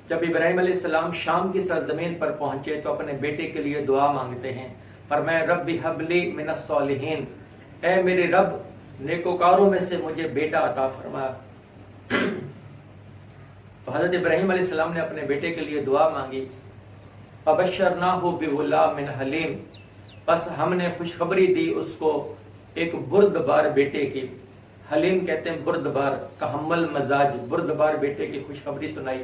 جب ابراہیم علیہ السلام شام کی سرزمین پر پہنچے تو اپنے بیٹے کے لیے دعا مانگتے ہیں، فرمایا رب ہب لی من الصالحین، اے میرے رب نیکوکاروں میں سے مجھے بیٹا عطا فرما۔ تو حضرت ابراہیم علیہ السلام نے اپنے بیٹے کے لیے دعا مانگی، فبشرناہ بغلام حلیم، بس ہم نے خوشخبری دی اس کو ایک بردبار بیٹے کی۔ حلیم کہتے ہیں بردبار، تحمل مزاج، بردبار بیٹے کی خوشخبری سنائی۔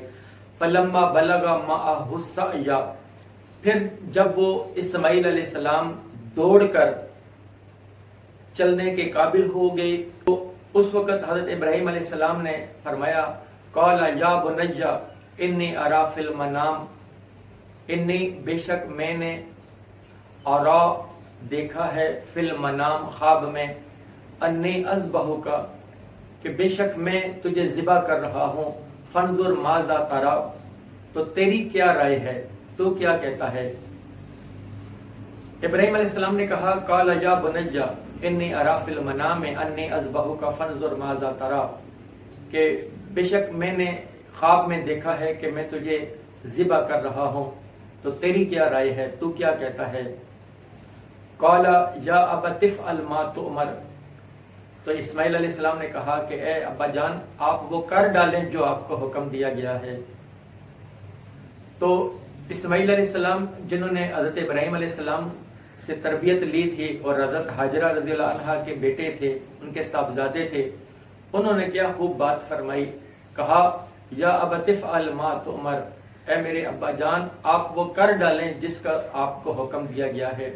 فلما بلغ معہ السعی، پھر جب وہ اسماعیل علیہ السلام دوڑ کر چلنے کے قابل ہو گئے تو اس وقت حضرت ابراہیم علیہ السلام نے فرمایا قال یا بنی انی ارا فی المنام، انی بے شک میں نے ارا دیکھا ہے فی المنام خواب میں، انی اذبحک کہ بے شک میں تجھے ذبح کر رہا ہوں، فانظر ماذا ترى تو تیری کیا رائے ہے، تو کیا کہتا ہے۔ ابراہیم علیہ السلام نے کہا قال یا بنی انی ارا فی المنام انی اذبحک فانظر ماذا ترى، کہ بے شک میں نے خواب میں دیکھا ہے کہ میں تجھے ذبح کر رہا ہوں، تو تیری کیا رائے ہے، تو کیا کہتا ہے۔ قال یا ابت افعل ما تؤمر، تو اسماعیل علیہ السلام نے کہا کہ اے ابا جان آپ وہ کر ڈالیں جو آپ کو حکم دیا گیا ہے۔ تو اسماعیل علیہ السلام جنہوں نے حضرت ابراہیم علیہ السلام سے تربیت لی تھی اور حضرت حاجرہ رضی اللہ عنہا کے بیٹے تھے، ان کے صاحبزادے تھے، انہوں نے کیا خوب بات فرمائی، کہا یا ابت افعل ما تؤمر، اے میرے ابا جان آپ وہ کر ڈالیں جس کا آپ کو حکم دیا گیا ہے۔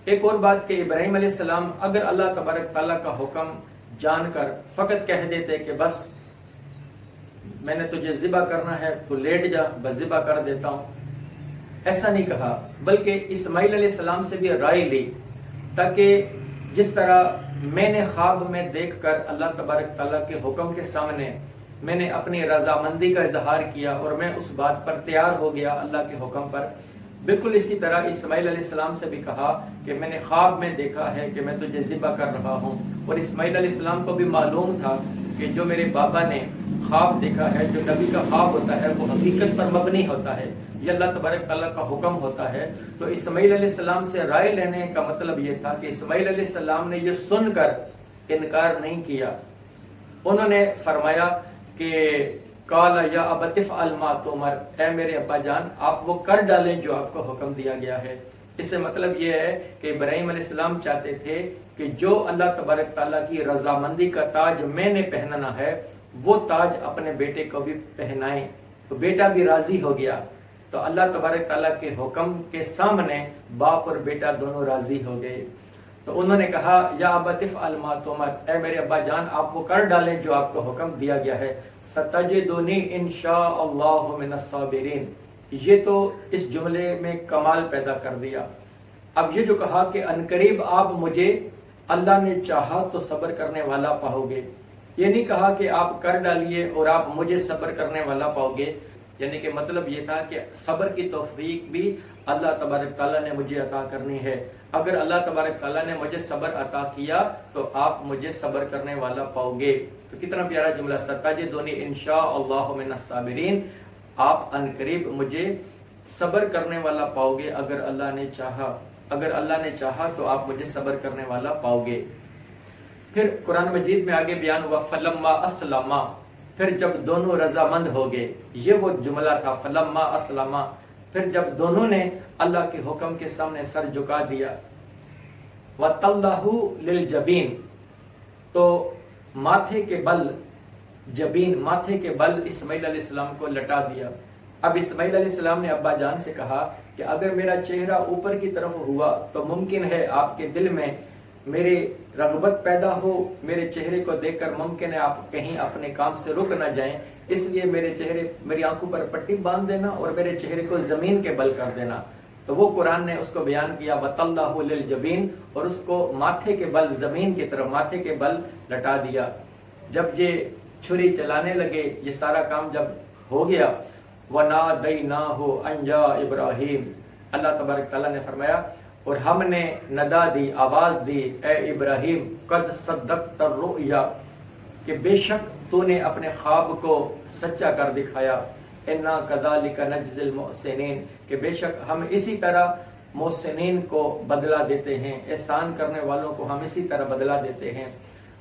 ایک اور بات کہ ابراہیم علیہ السلام اگر اللہ تبارک تعالیٰ کا حکم جان کر فقط کہہ دیتے کہ بس میں نے تجھے ذبح کرنا ہے تو لیٹ جا، بس ذبح کر دیتا ہوں، ایسا نہیں کہا، بلکہ اسماعیل علیہ السلام سے بھی رائے لی، تاکہ جس طرح میں نے خواب میں دیکھ کر اللہ تبارک تعالیٰ کے حکم کے سامنے میں نے اپنی رضامندی کا اظہار کیا اور میں اس بات پر تیار ہو گیا اللہ کے حکم پر، بالکل اسی طرح اسماعیل علیہ السلام سے بھی کہا کہ میں نے خواب میں دیکھا ہے کہ میں تجھے ذبح کر رہا ہوں، اور اسماعیل علیہ السلام کو بھی معلوم تھا کہ جو میرے بابا نے خواب دیکھا ہے، جو نبی کا خواب ہوتا ہے وہ حقیقت پر مبنی ہوتا ہے، یہ اللہ تبارک تعالیٰ کا حکم ہوتا ہے۔ تو اسماعیل علیہ السلام سے رائے لینے کا مطلب یہ تھا کہ اسماعیل علیہ السلام نے یہ سن کر انکار نہیں کیا، انہوں نے فرمایا کہ قال یا ابت افعل ما تؤمر، اے میرے ابا جان آپ وہ کر ڈالیں جو آپ کو حکم دیا گیا ہے۔ اس سے مطلب یہ ہے کہ ابراہیم علیہ السلام چاہتے تھے کہ جو اللہ تبارک تعالیٰ کی رضامندی کا تاج میں نے پہننا ہے وہ تاج اپنے بیٹے کو بھی پہنائیں، تو بیٹا بھی راضی ہو گیا۔ تو اللہ تبارک تعالیٰ کے حکم کے سامنے باپ اور بیٹا دونوں راضی ہو گئے۔ تو انہوں نے کہا یا ابت افعل ما تؤمر، اے میرے ابا جان آپ وہ کر ڈالیں جو آپ کو حکم دیا گیا ہے، ستجدنی انشاء اللہ من الصابرین۔ یہ تو اس جملے میں کمال پیدا کر دیا۔ اب یہ جو کہا کہ عنقریب آپ مجھے اللہ نے چاہا تو صبر کرنے والا پاؤ گے، یہ نہیں کہا کہ آپ کر ڈالیے اور آپ مجھے صبر کرنے والا پاؤ گے، یعنی کہ مطلب یہ تھا کہ صبر کی توفیق بھی اللہ تبارک تعالیٰ نے مجھے عطا کرنی ہے، اگر اللہ تبارک تعالیٰ نے مجھے صبر عطا کیا تو آپ مجھے صبر کرنے والا پاؤ گے۔ تو کتنا پیارا جملہ، ستجدنی انشاء اللہ من الصابرین، آپ عنقریب مجھے صبر کرنے والا پاؤ گے اگر اللہ نے چاہا، اگر اللہ نے چاہا تو آپ مجھے صبر کرنے والا پاؤ گے۔ پھر قرآن مجید میں آگے بیان ہوا فلما اسلما، پھر جب دونوں رضامند ہو گئے، یہ وہ جملہ تھا فلما اسلما، پھر جب دونوں نے اللہ کے حکم کے سامنے سر جھکا دیا، وَتَلَّهُ لِلْجَبِينِ، تو ماتھے کے بل، جبین ماتھے کے بل اسماعیل علیہ السلام کو لٹا دیا۔ اب اسماعیل علیہ السلام نے ابا جان سے کہا کہ اگر میرا چہرہ اوپر کی طرف ہوا تو ممکن ہے آپ کے دل میں میرے رغبت پیدا ہو، میرے چہرے کو دیکھ کر ممکن ہے آپ کہیں اپنے کام سے رک نہ جائیں، اس لیے میری آنکھوں پر پٹی باندھ دینا اور میرے چہرے کو زمین کے بل کر دینا۔ تو وہ قرآن نے اس کو بیان کیا وَتَلَّهُ لِلْجَبِينِ، اور اس کو ماتھے کے بل زمین کی طرف، ماتھے کے بل لٹا دیا۔ جب یہ چھری چلانے لگے، یہ سارا کام جب ہو گیا، وَنَادَيْنَاهُ أَن يَا إِبْرَاهِيمُ، اللہ تبارک تعالیٰ نے فرمایا اور ہم نے ندا دی، آواز دی، اے ابراہیم قد صدقت الرؤیا، کہ بے شک تو نے اپنے خواب کو سچا کر دکھایا، انا کذالک نجزی المحسنین، کہ بے شک ہم اسی طرح محسنین کو بدلہ دیتے ہیں، احسان کرنے والوں کو ہم اسی طرح بدلہ دیتے ہیں۔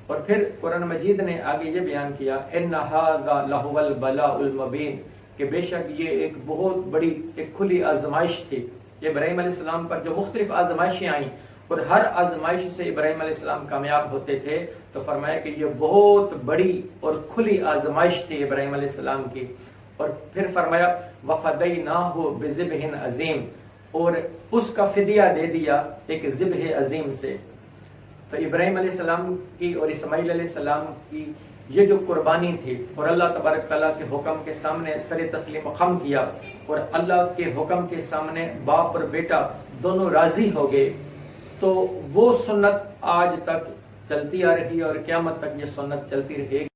اور پھر قرآن مجید نے آگے یہ بیان کیا ان ھذا لہو البلاء المبین، کہ بے شک یہ ایک بہت بڑی ایک کھلی آزمائش تھی۔ ابراہیم علیہ السلام پر جو مختلف آزمائشیں آئیں اور ہر آزمائش سے ابراہیم علیہ السلام کامیاب ہوتے تھے، تو فرمایا کہ یہ بہت بڑی اور کھلی آزمائش تھی ابراہیم علیہ السلام کی۔ اور پھر فرمایا وَفَدَيْنَاهُ بِذِبْحٍ عَظِيمٍ، اور اس کا فدیہ دے دیا ایک ذبح عظیم سے۔ تو ابراہیم علیہ السلام کی اور اسماعیل علیہ السلام کی یہ جو قربانی تھی، اور اللہ تبارک تعالیٰ کے حکم کے سامنے سر تسلیم خم کیا، اور اللہ کے حکم کے سامنے باپ اور بیٹا دونوں راضی ہو گئے، تو وہ سنت آج تک چلتی آ رہی ہے اور قیامت تک یہ سنت چلتی رہے گی۔